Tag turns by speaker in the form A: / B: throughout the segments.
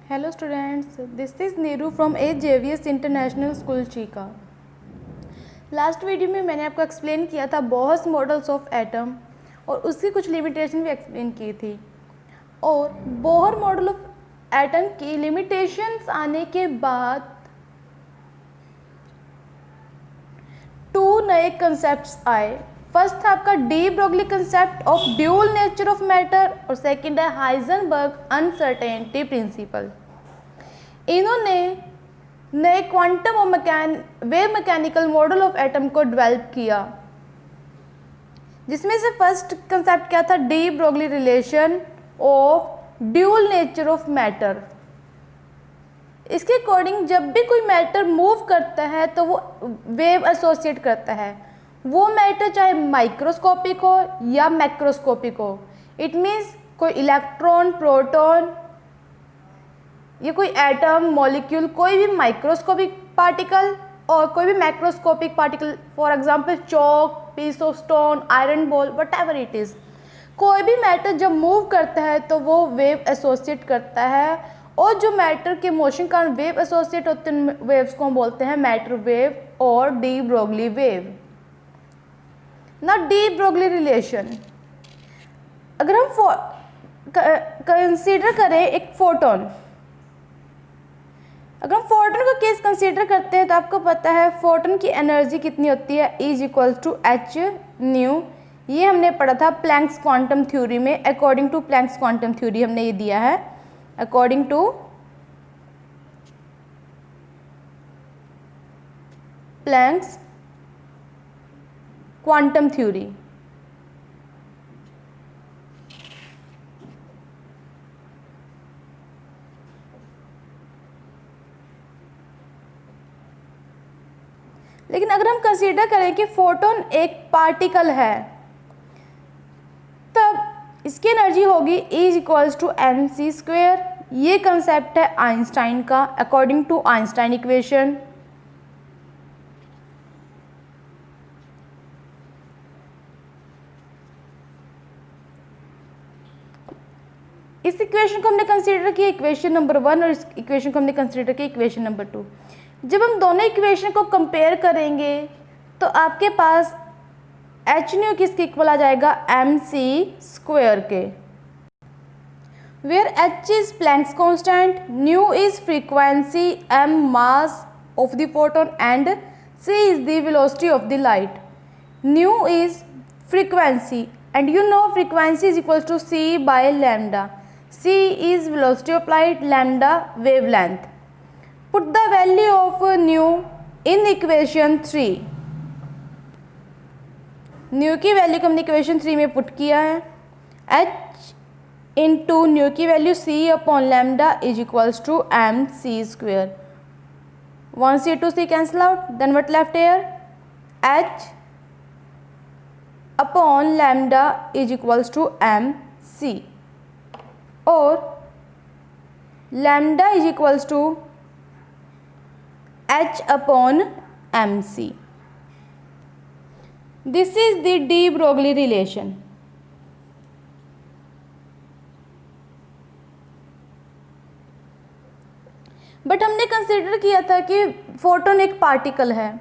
A: Hello students, this is Neeru from AJVS international school Chica. Last video में मैंने आपको explain किया था बोहर्स मॉडल्स ऑफ एटम और उसकी कुछ लिमिटेशन भी एक्सप्लेन की थी। और बोहर मॉडल ऑफ एटम की लिमिटेशंस आने के बाद 2 नए कंसेप्ट्स आए। फर्स्ट था आपका de Broglie concept of dual nature of matter और सेकंड है हाइजेनबर्ग अनसर्टेनिटी प्रिंसिपल। इन्होंने नए क्वांटम और wave mechanical model of atom को डेवलप किया, जिसमें से फर्स्ट कंसेप्ट क्या था, D Broglie relation of dual nature of matter. इसके अकॉर्डिंग जब भी कोई मैटर मूव करता है तो वो वेव एसोसिएट करता है, वो मैटर चाहे माइक्रोस्कोपिक हो या मैक्रोस्कोपिक हो। इट मीन्स कोई इलेक्ट्रॉन, प्रोटॉन या कोई एटम, मॉलिक्यूल, कोई भी माइक्रोस्कोपिक पार्टिकल और कोई भी macroscopic particle, for example chalk, piece of stone, iron ball, whatever it is. कोई भी मैटर जब मूव करता है तो वो वेव एसोसिएट करता है, और जो मैटर के मोशन कारण वेव एसोसिएट होते हैं वेव्स को हम बोलते हैं मैटर वेव और डी ब्रोगली वेव। ना डी ब्रोगली रिलेशन, अगर हम कंसीडर करें एक फोटोन, अगर हम फोटोन का केस कंसीडर करते हैं तो आपको पता है फोटोन की एनर्जी कितनी होती है, E=H न्यू। ये हमने पढ़ा था प्लैंक्स क्वांटम थ्योरी में। According to Planck's quantum theory हमने ये दिया है, according to Planck's quantum theory. लेकिन अगर हम कंसीडर करें कि फोटोन एक पार्टिकल है, तब इसकी एनर्जी होगी E=mc²। ये कंसेप्ट है आइंस्टाइन का, अकॉर्डिंग टू आइंस्टाइन इक्वेशन। इस इक्वेशन को हमने कंसीडर किया इक्वेशन नंबर 1 और इस इक्वेशन को हमने कंसीडर किया इक्वेशन नंबर 2। जब हम दोनों इक्वेशन को कंपेयर करेंगे तो आपके पास एच न्यू किसके इक्वल आ जाएगा, mc² के, where h is Planck's constant, nu is frequency, m mass of the photon and c is the velocity of the light. Nu is frequency and you know frequency is equals to c by lambda. c is velocity of light, lambda wavelength. Put the value of nu in equation 3. Nu की value को हमने equation 3 में put किया है। h into nu की value c upon lambda is equals to mc²। 1 c 2 c cancel out, then what left here, h upon lambda is equals to mc, और lambda is equals to h upon mc। This is the de Broglie relation. But हमने consider किया था कि photon एक particle है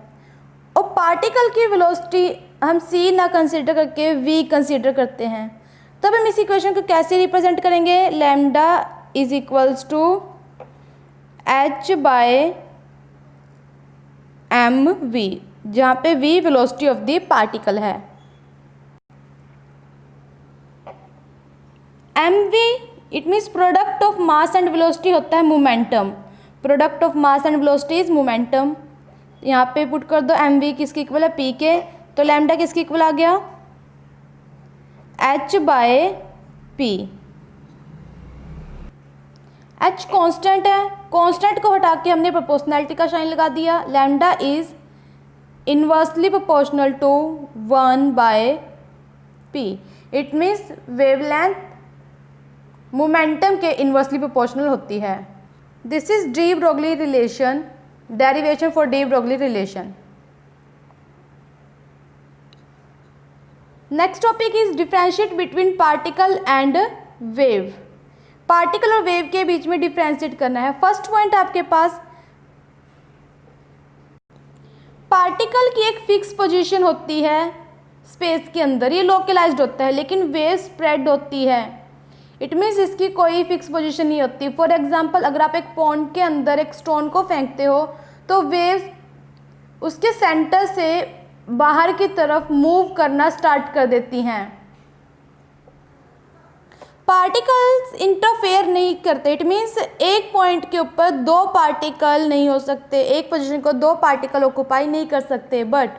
A: और particle की velocity हम c ना कंसीडर करके v कंसीडर करते हैं। तब हम इस इक्वेशन को कैसे रिप्रेजेंट करेंगे, lambda is equals to h by mv, जहाँ पे v velocity of the particle है। mv it means product of mass and velocity होता है momentum. Product of mass and velocity is momentum. यहाँ पे पुट कर दो mv किसके इक्वल है, p के, तो लैम्डा किसके इक्वल आ गया, h by p। h constant है, कांस्टेंट को हटा के हमने प्रोपोर्शनैलिटी का साइन लगा दिया। Lambda is inversely proportional to 1 by p। It means wavelength momentum के इनवर्सली प्रोपोर्शनल होती है। This is de Broglie relation, derivation for de Broglie relation. Next topic is differentiate between particle and wave. Particle और wave के बीच में differentiate करना है। First point आपके पास, पार्टिकल की एक फिक्स पोजीशन होती है स्पेस के अंदर, ये लोकलाइज्ड होता है, लेकिन वेव स्प्रेड होती है। इट मीन्स इसकी कोई फिक्स पोजीशन नहीं होती। फॉर एग्जांपल, अगर आप एक पॉन्ड के अंदर एक स्टोन को फेंकते हो तो वेव्स उसके सेंटर से बाहर की तरफ मूव करना स्टार्ट कर देती हैं। पार्टिकल्स इंटरफेयर नहीं करते। इट मीन्स एक पॉइंट के ऊपर दो पार्टिकल नहीं हो सकते, एक पोजीशन को दो पार्टिकल ऑक्युपाई नहीं कर सकते, बट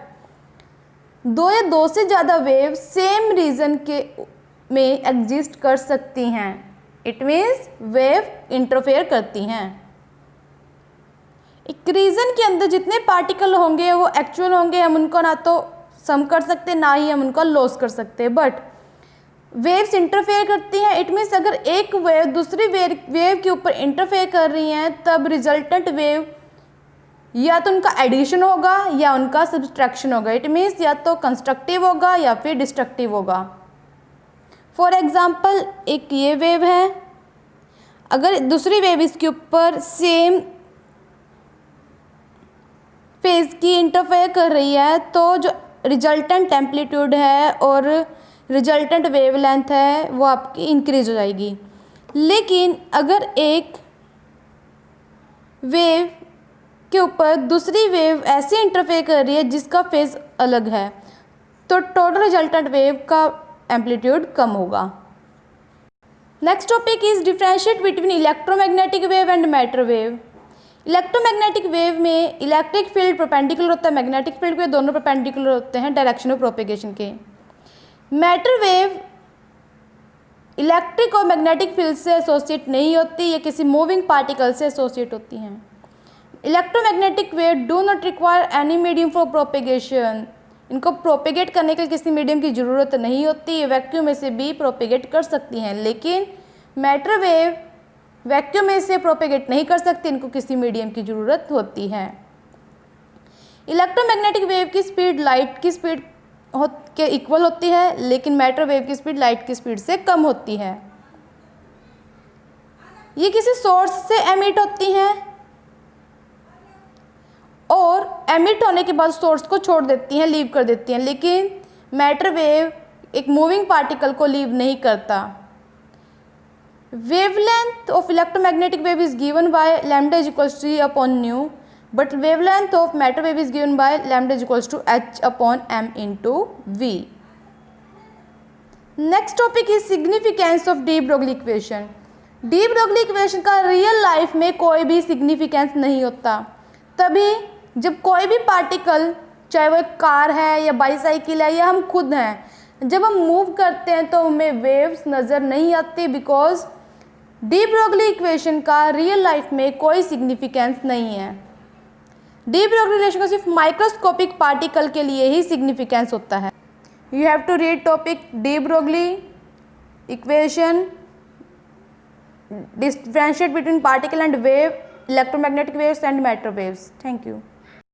A: दो या दो से ज़्यादा वेव सेम रीजन के में एग्जिस्ट कर सकती हैं। इट मीन्स वेव इंटरफेयर करती हैं। एक रीजन के अंदर जितने पार्टिकल होंगे वो एक्चुअल होंगे, हम उनको ना तो सम कर सकते ना ही हम उनको लॉस कर सकते, बट वेव्स इंटरफेयर करती हैं। इट मीन्स अगर एक वेव दूसरी वेव के ऊपर इंटरफेयर कर रही हैं तब रिजल्टेंट वेव या तो उनका एडिशन होगा या उनका सब्सट्रैक्शन होगा। इट मीन्स या तो कंस्ट्रक्टिव होगा या फिर डिस्ट्रक्टिव होगा। फॉर एग्जाम्पल, एक ये वेव है, अगर दूसरी वेव इसके ऊपर सेम फेज की इंटरफेयर कर रही है तो जो रिजल्टेंट एम्पलीट्यूड है और रिजल्टेंट वेवलेंथ है वो आपकी इंक्रीज हो जाएगी। लेकिन अगर एक वेव के ऊपर दूसरी वेव ऐसे इंटरफेयर कर रही है जिसका फेज अलग है तो टोटल रिजल्टेंट वेव का एम्पलीट्यूड कम होगा। Next topic is differentiate between electromagnetic wave and matter wave. Electromagnetic wave में इलेक्ट्रिक फील्ड परपेंडिकुलर होता है, मैग्नेटिक फील्ड के दोनों परपेंडिकुलर होते हैं डायरेक्शन ऑफ प्रोपेगेशन के। मैटर वेव इलेक्ट्रिक और मैग्नेटिक फील्ड से एसोसिएट नहीं होती, ये किसी मूविंग पार्टिकल से एसोसिएट होती हैं। Electromagnetic wave do not require any medium for propagation, इनको प्रोपेगेट करने के लिए किसी मीडियम की ज़रूरत नहीं होती, ये वैक्यूम में से भी प्रोपेगेट कर सकती हैं। लेकिन मैटर वेव वैक्यूम में से प्रोपेगेट नहीं कर सकती, इनको किसी मीडियम की ज़रूरत होती है। इलेक्ट्रोमैग्नेटिक वेव की स्पीड लाइट की स्पीड के इक्वल होती है, लेकिन मैटर वेव की स्पीड लाइट की स्पीड से कम होती है। ये किसी सोर्स से एमिट होती हैं और एमिट होने के बाद सोर्स को छोड़ देती हैं, लीव कर देती हैं, लेकिन मैटर वेव एक मूविंग पार्टिकल को लीव नहीं करता। Wavelength of electromagnetic wave is given by lambda is equals to upon nu, but wavelength of matter wave is given by lambda is equals to h upon m into v। Next topic is significance of de Broglie equation. De Broglie equation का real life में कोई भी significance नहीं होता। तभी जब कोई भी पार्टिकल, चाहे वो एक कार है या बाईसाइकिल है या हम खुद हैं, जब हम मूव करते हैं तो हमें वेव्स नज़र नहीं आती, बिकॉज डी ब्रोगली इक्वेशन का रियल लाइफ में कोई सिग्निफिकेंस नहीं है। डी ब्रोगली इक्वेशन का सिर्फ माइक्रोस्कोपिक पार्टिकल के लिए ही सिग्निफिकेंस होता है। You have to read topic de Broglie equation, differentiate between particle and wave, electromagnetic waves and matter waves. Thank you.